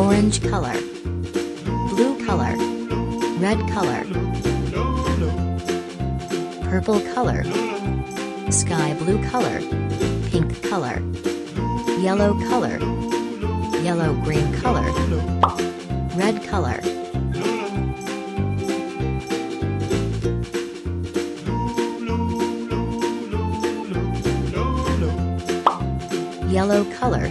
orange color, blue color, red color, purple color, sky blue color, pink color, yellow color, yellow-green color, red color, yellow color,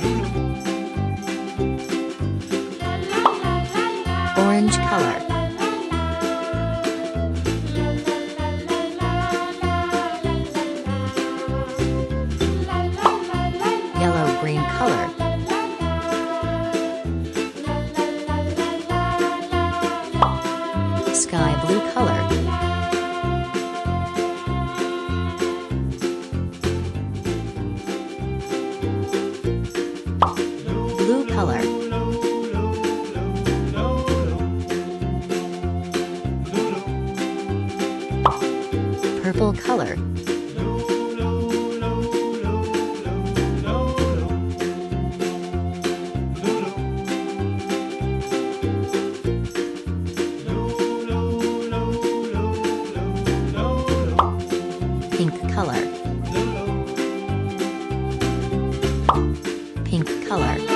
orange color, yellow-green color, sky blue color, blue color, purple color, pink color, pink color.